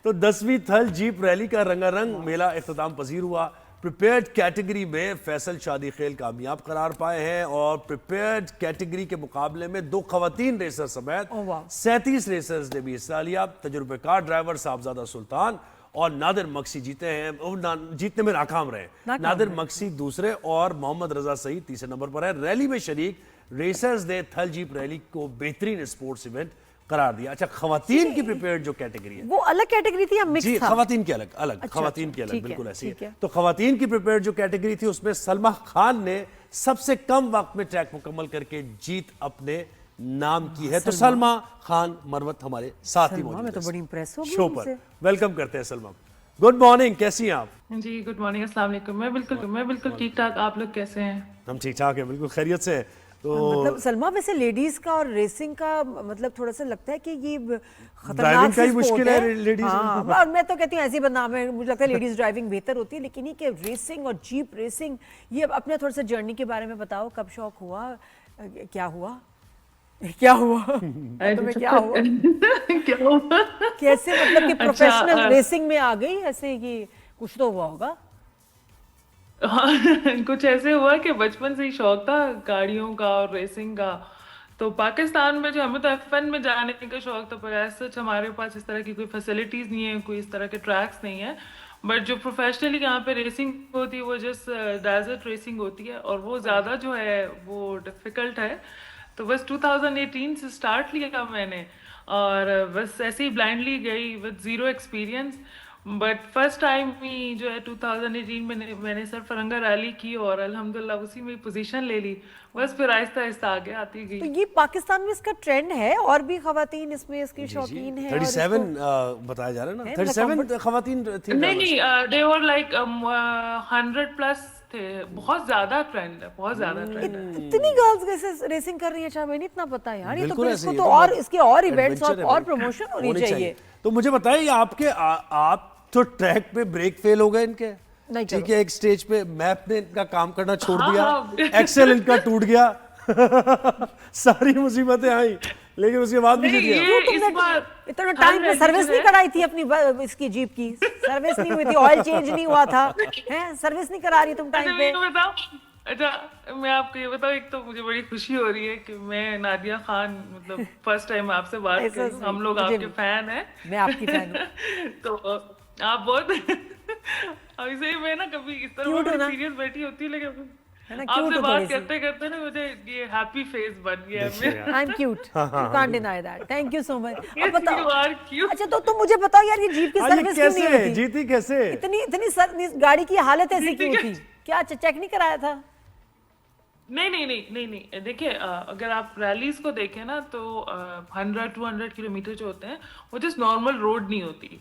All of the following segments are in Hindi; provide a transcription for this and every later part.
तो 10वीं थल जीप रैली का रंगारंग मेला इख्तिताम पजीर हुआ। प्रिपेयर्ड कैटेगरी में फैसल शादी खेल कामयाब करार पाए हैं और प्रिपेयर्ड कैटेगरी के मुकाबले में 2 खवातीन रेसर समेत 37 रेसर्स ने भी हिस्सा लिया। तजुर्बेकार ड्राइवर साहबजादा सुल्तान और नादिर मक्सी जीते हैं, जीतने में नाकाम रहे। नादिर मक्सी दूसरे और मोहम्मद रजा सईद तीसरे नंबर पर है। रैली में शरीक रेसर्स ने थल जीप रैली को बेहतरीन स्पोर्ट्स इवेंट करार दिया। अच्छा, खवातीन की प्रिपेयर्ड जो कैटेगरी है वो अलग कैटेगरी थी या मिक्स जी? था? खवातीन की अलग अलग अच्छा, खवातीन की अलग बिल्कुल ऐसी है। तो खवातीन की प्रिपेयर्ड जो कैटेगरी थी उसमें सलमा खान ने सबसे कम वक्त में ट्रैक मुकम्मल करके जीत अपने नाम की है। तो सलमा खान मरवत हमारे साथ ही मौजूद है, तो बड़ी इंप्रेस हो गई शो पर। वेलकम करते हैं सलमा। गुड मॉर्निंग, कैसी हैं आप? जी गुड मॉर्निंग, अस्सलाम वालेकुम। मैं बिल्कुल ठीक ठाक। आप लोग कैसे हैं? हम ठीक ठाक हैं, बिल्कुल खैरियत से हैं। तो मतलब सलमा, वैसे लेडीज का और रेसिंग का मतलब थोड़ा सा लगता है कि ये खतरनाक ड्राइविंग का ही स्पोर्ट मुश्किल है लेडीज। हाँ, और मैं तो कहती हूँ ऐसी बदनाम है, मुझे लगता है लेडीज ड्राइविंग बेहतर होती है, लेकिन ये कि रेसिंग और जीप रेसिंग, ये अपने थोड़ा सा जर्नी के बारे में बताओ। कब शौक हुआ, क्या हुआ क्या हुआ तुम्हें क्या हुआ क्या हुआ? कैसे मतलब कि प्रोफेशनल रेसिंग में आ गई ऐसे? कि कुछ तो हुआ होगा। हाँ, कुछ ऐसे हुआ कि बचपन से ही शौक था गाड़ियों का और रेसिंग का। तो पाकिस्तान में जो हमें तो F1 में जाने का शौक था, पर ऐसा हमारे पास इस तरह की कोई फैसिलिटीज नहीं है, कोई इस तरह के ट्रैक्स नहीं है। बट जो प्रोफेशनली यहाँ पे रेसिंग होती है वो जस्ट डेजर्ट रेसिंग होती है, और वो ज़्यादा जो है वो डिफ़िकल्ट है। तो बस 2018 से स्टार्ट लिया मैंने, और बस ऐसे ही ब्लाइंडली गई with zero experience. But first time ही जो है 2018 में मैंने सरफरंगा रैली की और अल्हम्दुलिल्लाह उसी में पोजीशन ले ली। बस फिर आहिस्ता आहिस्ता आगे आती गई। तो ये पाकिस्तान में इसका ट्रेंड है और भी खवातीन इसमें इसकी शौकीन है? 37 बताया जा रहा है ना, 37 खवातीन थी। नहीं, दे वर लाइक 100 प्लस थे। बहुत ज्यादा ट्रेंड है, बहुत ज्यादा ट्रेंड है। इतनी गर्ल्स कैसे रेसिंग कर रही है? अच्छा, मैंने इतना पता है यार। ये तो बिल्कुल फिर ऐसे इसको ही तो है, और इसके और इवेंट्स और प्रमोशन होनी चाहिए। तो मुझे बताइए, आपके आप तो ट्रैक पे ब्रेक फेल हो गए इनके, ठीक है? एक स्टेज पे मैप ने इनका काम करना छोड़ दिया, एक्सेल इनका टूट गया सारी मुसीबतें आई, लेकिन उसके बाद भी जीत गया। इतना टाइम पे सर्विस नहीं कराई थी अपनी इसकी जीप की? सर्विस नहीं हुई थी, ऑयल चेंज नहीं हुआ था, हैं? सर्विस नहीं करा रही तुम टाइम पे? अच्छा, मैं आपको ये बताऊं, एक तो मुझे बड़ी खुशी हो रही है कि मैं नादिया खान मतलब फर्स्ट टाइम आपसे बात कर रही हूं। हम लोग आपके फैन हैं। मैं आपकी फैन हूं। तो आप बहुत ऐसे ही मैं ना कभी इस तरह सीरियस बैठी होती है, लेकिन आपसे बात करते करते ना मुझे ये हैप्पी फेस बन गया है। I am cute, you can't deny that. Thank you so much. अब बताओ, You are cute. अच्छा तो तुम मुझे बताओ यार, ये जीप की सर्विस क्यों नहीं हुई थी? जीती कैसे? इतनी गाड़ी की हालत ऐसी क्यों थी? क्या चेक नहीं कराया था? नहीं, देखिए, अगर आप रैलीज को देखें ना तो 100-200 किलोमीटर जो होते हैं वो जस्ट नॉर्मल रोड नहीं होती।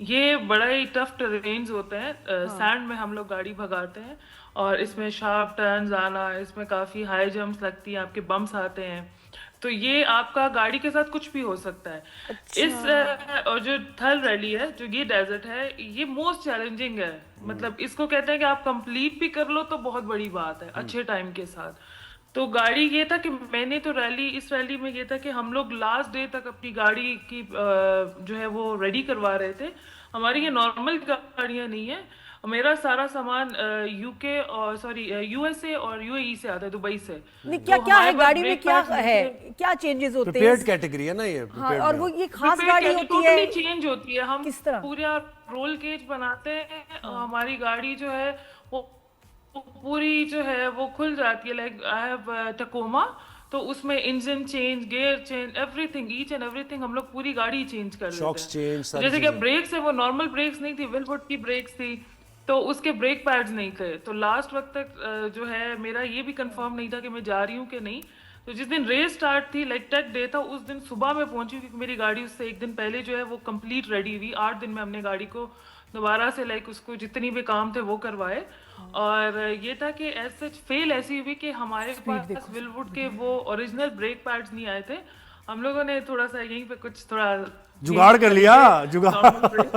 ये बड़ा ही टफ टेरेन्स होते हैं। सैंड में हम लोग गाड़ी भगाते हैं, और इसमें शार्प टर्न्स आना, इसमें काफ़ी हाई जंप्स लगती हैं, आपके बम्प्स आते हैं। तो ये आपका गाड़ी के साथ कुछ भी हो सकता है। अच्छा। और जो थल रैली है, जो ये डेजर्ट है, ये मोस्ट चैलेंजिंग है। मतलब इसको कहते हैं कि आप कंप्लीट भी कर लो तो बहुत बड़ी बात है अच्छे टाइम के साथ। तो गाड़ी ये था कि मैंने तो इस रैली में ये था कि हम लोग लास्ट डे तक अपनी गाड़ी की जो है वो रेडी करवा रहे थे। हमारी ये नॉर्मल गाड़ियाँ नहीं है, मेरा सारा सामान यूके और यूएसए और यूएई से आता है, दुबई से। नहीं, क्या है गाड़ी में, क्या है, क्या चेंजेस होते हैं? प्रिपेयर्ड कैटेगरी है ना ये। हाँ, और वो ये खास गाड़ी होती है, चेंज होती है। हम किस तरह पूरा रोल केज बनाते हैं, हमारी गाड़ी जो है वो पूरी जो है वो खुल जाती है। लाइक आई हैव टकोमा, तो उसमें engine change, gear change, everything, each and everything हम लोग पूरी गाड़ी चेंज कर देते हैं। जैसे कि ब्रेक्स है वो नॉर्मल ब्रेक्स नहीं थी, वेलवुड की ब्रेक्स थी, तो उसके ब्रेक पैड्स नहीं थे। तो लास्ट वक्त तक जो है मेरा ये भी कंफर्म नहीं था कि मैं जा रही हूँ कि नहीं। तो जिस दिन रेस स्टार्ट थी, लाइक टेक डे था, उस दिन सुबह में पहुंची, क्योंकि मेरी गाड़ी उससे एक दिन पहले जो है वो कंप्लीट रेडी हुई। 8 दिन में हमने गाड़ी को दोबारा से लाइक उसको जितनी भी काम थे वो करवाए। और ये था कि ऐसे फेल ऐसी हुई कि हमारे पास विलवुड के वो ओरिजिनल ब्रेक पैड्स नहीं आए थे। हम लोगों ने थोड़ा सा यहीं पे कुछ थोड़ा जुगाड़ कर लिया। जुगाड़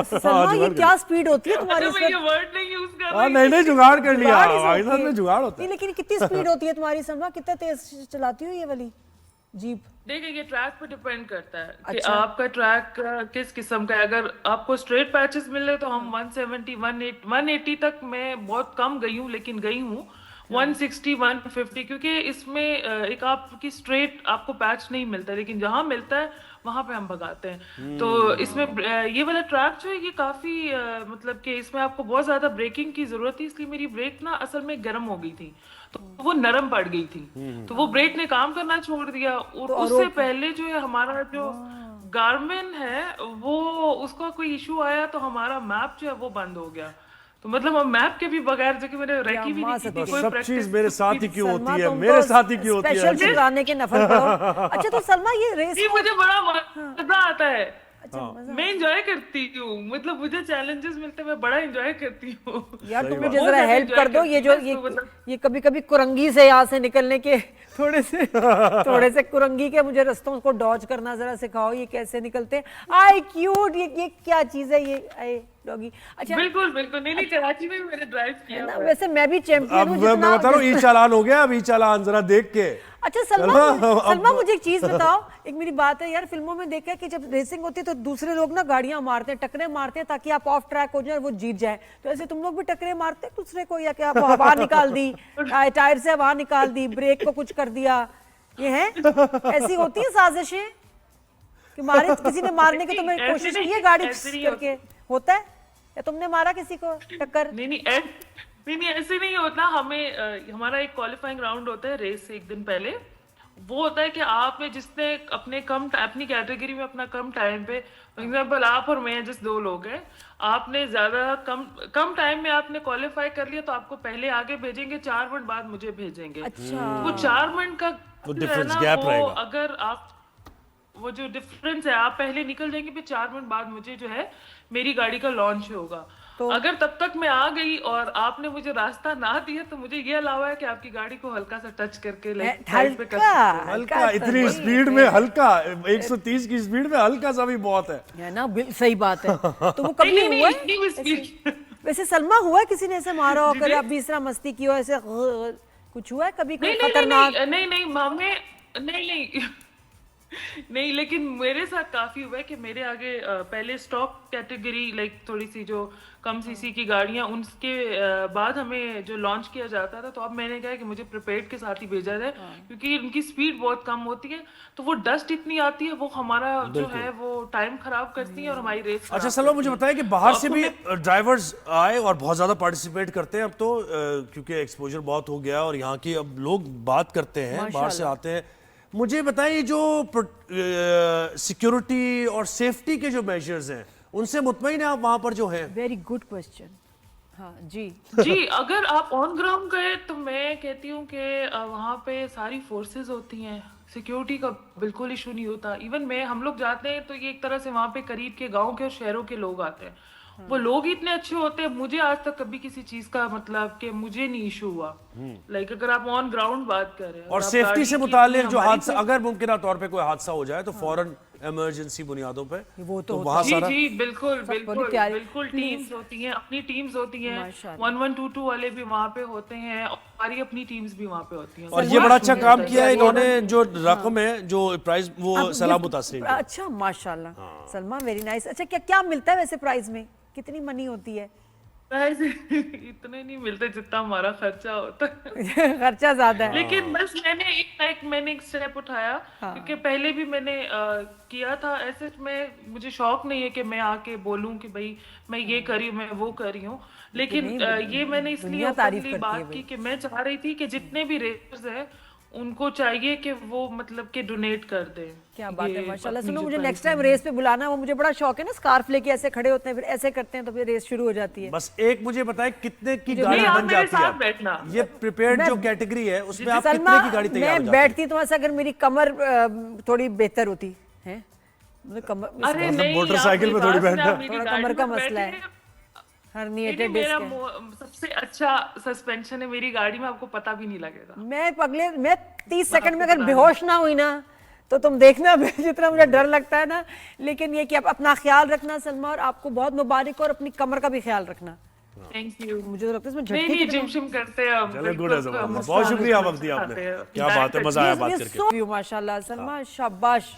सलमा, ये क्या स्पीड होती है तुम्हारी? मैं ये वर्ड नहीं यूज कर रही। नहीं, जुगाड़ कर लिया। भाई साहब में जुगाड़ होता है। लेकिन कितनी स्पीड होती है तुम्हारी सलमा? कितना तेज चलाती हो ये वाली जीप? देखिए ये ट्रैक पे डिपेंड करता है कि अच्छा। आपका ट्रैक किस किस्म का है। अगर आपको स्ट्रेट पैचेस मिले तो हम 170 180 तक मैं बहुत कम गई हूँ, लेकिन गई हूँ 160 150, क्योंकि इसमें एक आपकी स्ट्रेट आपको पैच नहीं मिलता, लेकिन जहां मिलता है वहां पे हम भगाते हैं। तो इसमें ये वाला ट्रैक जो है ये काफी मतलब कि इसमें आपको बहुत ज्यादा ब्रेकिंग की जरूरत थी, इसलिए मेरी ब्रेक ना असल में गर्म हो गई थी, तो वो नरम पड़ गई थी, तो वो ब्रेक ने काम करना छोड़ दिया। और उससे पहले जो है हमारा जो गार्मिन है वो उसका कोई इशू आया तो हमारा मैप जो है वो बंद हो गया। तो मतलब हम मैप के भी बगैर जो कि मैंने रेकी भी नहीं की थी, कोई सब practice चीज मेरे साथ ही क्यों सलमा, होती है, तुम मेरे तो साथ ही क्यों होती है? स्पेशल चुराने के नफल पड़ो। अच्छा तो सलमा ये रेस नहीं, मुझे बड़ा मजा आता है। अच्छा मजा। मैं एंजॉय करती हूँ, मतलब मुझे चैलेंजेस मिलते हैं, मैं बड़ा एंजॉय करती हूँ। यार तुम मुझे बहुत जरा ज्यादा हेल्प enjoy कर दो, ये जो करती हूँ, तो मतलब ये कभी कभी कुरंगी से यहाँ से निकलने के थोड़े से कुरंगी के मुझे रास्तों को डॉज करना जरा सिखाओ, ये कैसे निकलते हैं। आई क्यूट, ये क्या चीज है ये? आई डॉगी। अच्छा बिल्कुल बिल्कुल, नहीं कराची में भी मैंने ड्राइव किया ना, हुआ है। वैसे मैं भी चैंपियन अब हूँ मैं बता रहा हूँ, ई चालान हो गया, अब ई चालान जरा देख के। अच्छा सलमा, सलमा, सलमा मुझे एक चीज बताओ, एक मेरी बात है यार, फिल्मों में देखा है कि जब रेसिंग होती है तो दूसरे लोग ना गाड़ियां मारते हैं, टक्करें मारते हैं ताकि आप ऑफ ट्रैक हो जाए और वो जीत जाए। तो ऐसे तुम लोग भी टक्करें मारते हैं दूसरे को, या क्या हवा निकाल दी, टायर से हवा निकाल दी, ब्रेक को कुछ कर दिया, ये है ऐसी होती है साजिशें कि मारे किसी ने मारने की तुम्हें ऐसे कोशिश नहीं, की है गाड़ी ऐसे नहीं करके? होता है या तुमने मारा किसी को टक्कर? नहीं ऐसे नहीं होता। हमें हमारा एक क्वालिफाइंग राउंड होता है रेस से एक दिन पहले। वो होता है कि आप में जिसने अपनी कैटेगरी में अपना कम टाइम पे, फॉर एग्जांपल आप और मैं जिस 2 लोग हैं, आपने ज्यादा कम टाइम में आपने क्वालिफाई कर लिया तो आपको पहले आगे भेजेंगे, 4 मिनट बाद मुझे भेजेंगे। अच्छा। वो 4 मिनट का वो जो है difference ना, gap वो रहेगा। अगर आप वो जो डिफरेंस है, आप पहले निकल जाएंगे, फिर 4 मिनट बाद मुझे जो है मेरी गाड़ी का लॉन्च होगा। तो अगर तब तक मैं आ गई और आपने मुझे रास्ता ना दिया तो मुझे ये अलावा है कि आपकी गाड़ी को हल्का सा टच करके साइड पे कर सकते हो। हल्का, इतनी स्पीड में हल्का, 130 की स्पीड में हल्का सा भी बहुत है ना, सही बात है। तो वो कभी नहीं, हुआ इतनी भी स्पीड। वैसे सलमा, हुआ है किसी ने ऐसे मारा हो, कभी आप भी इस तरह मस्ती की हो, ऐसे कुछ हुआ है कभी कोई खतरनाक? नहीं हमें नहीं नहीं, लेकिन मेरे साथ काफी हुआ है कि मेरे आगे पहले स्टॉक कैटेगरी लाइक थोड़ी सी जो कम सीसी की गाड़ियां, उनके बाद हमें जो लॉन्च किया जाता था, तो अब मैंने कहा कि मुझे प्रिपेयर्ड के साथ ही भेजा जाए, क्योंकि उनकी स्पीड बहुत कम होती है, तो वो डस्ट इतनी आती है, वो हमारा जो है वो टाइम खराब करती है और हमारी रेस। अच्छा सलो, मुझे बताएं कि बाहर से भी ड्राइवर्स आए और बहुत ज्यादा पार्टिसिपेट करते हैं अब तो, क्योंकि एक्सपोजर बहुत हो गया और यहाँ की अब लोग बात करते हैं, बाहर से आते हैं। मुझे बताइए जो सिक्योरिटी और सेफ्टी के जो मेजर्स हैं, उनसे मुतमईन है आप वहां पर जो है? Very good question. हाँ जी, अगर आप ऑन ग्राउंड गए तो मैं कहती हूँ कि वहाँ पे सारी फोर्सेस होती हैं, सिक्योरिटी का बिल्कुल इशू नहीं होता। इवन हम लोग जाते हैं तो ये एक तरह से वहाँ पे करीब के गांव के और शहरों के लोग आते हैं, वो लोग इतने अच्छे होते हैं, मुझे आज तक कभी किसी चीज का मतलब कि मुझे नहीं इशू हुआ। लाइक अगर आप ऑन ग्राउंड बात कर रहे हैं और सेफ्टी से मुतालिक जो हादसा, अगर मुमकिन तौर पे कोई हादसा हो जाए तो फौरन इमरजेंसी बुनियादों पे वो तो वहाँ सारा जी बिल्कुल तैयारी- टीम्स होती हैं, अपनी टीम्स होती हैं, 1122 वाले भी वहाँ पे होते हैं और हमारी अपनी टीम्स भी वहाँ पे होती हैं। और ये बड़ा अच्छा काम किया है इन्होंने, जो रकम है, जो प्राइज, वो सलाम मुतासरीन की। अच्छा माशाल्लाह सलमा, वेरी नाइस। अच्छा क्या क्या मिलता है वैसे प्राइज में, कितनी मनी होती है? इतने नहीं मिलते जितना हमारा खर्चा होता है। खर्चा ज्यादा है, लेकिन बस मैंने एक स्टेप उठाया, क्योंकि पहले भी मैंने किया था ऐसे। मुझे शौक नहीं है कि मैं आके बोलूं कि भाई मैं ये करी हूँ, मैं वो करी हूँ, लेकिन ये मैंने इसलिए ओपनली बात की कि मैं चाह रही थी कि जितने भी रेसर्स हैं उनको चाहिए कि वो मतलब कि डोनेट कर दें। क्या बात है, माशाल्लाह। सुनो, मुझे नेक्स्ट टाइम रेस पे बुलाना, वो मुझे बड़ा शौक है ना, स्कार्फ लेके ऐसे खड़े होते हैं, फिर ऐसे करते हैं तो फिर रेस शुरू हो जाती है। बस एक मुझे बताएं कितने की गाड़ी नहीं, आप बन मेरे जाती साथ है? बैठना। ये प्रिपेयर्ड जो कैटेगरी है उसमें आप सलमा, कितने की गाड़ी तैयार हो मैं जाती है? बैठती तो ऐसा, अगर मेरी कमर थोड़ी बेहतर होती है, कमर, अरे मतलब नहीं, मोटरसाइकिल पे थोड़ी बैठना, थोड़ा कमर का मसला है, हर्निएटेड डिस्क मेरा है। सबसे अच्छा सस्पेंशन है मेरी गाड़ी में, आपको पता भी नहीं लगेगा। मैं 30 सेकंड में अगर बेहोश ना हुई ना तो तुम देखना जितना मुझे डर लगता है ना। लेकिन ये कि आप अपना ख्याल रखना सलमा, और आपको बहुत मुबारक, और अपनी कमर का भी ख्याल रखना। Thank you. मुझे तो लगता है इसमें नहीं झटके नहीं, कितने जिम शिम करते हैं हम, चलो बिल्कुल, गुड है जबरदस्त, मस्त बहुत आते शुक्रिया हैं, वक्त दिया आपने, आते हैं। क्या बात है, मजा आया बात ये करके। सो माशाल्लाह सलमा, शाबाश।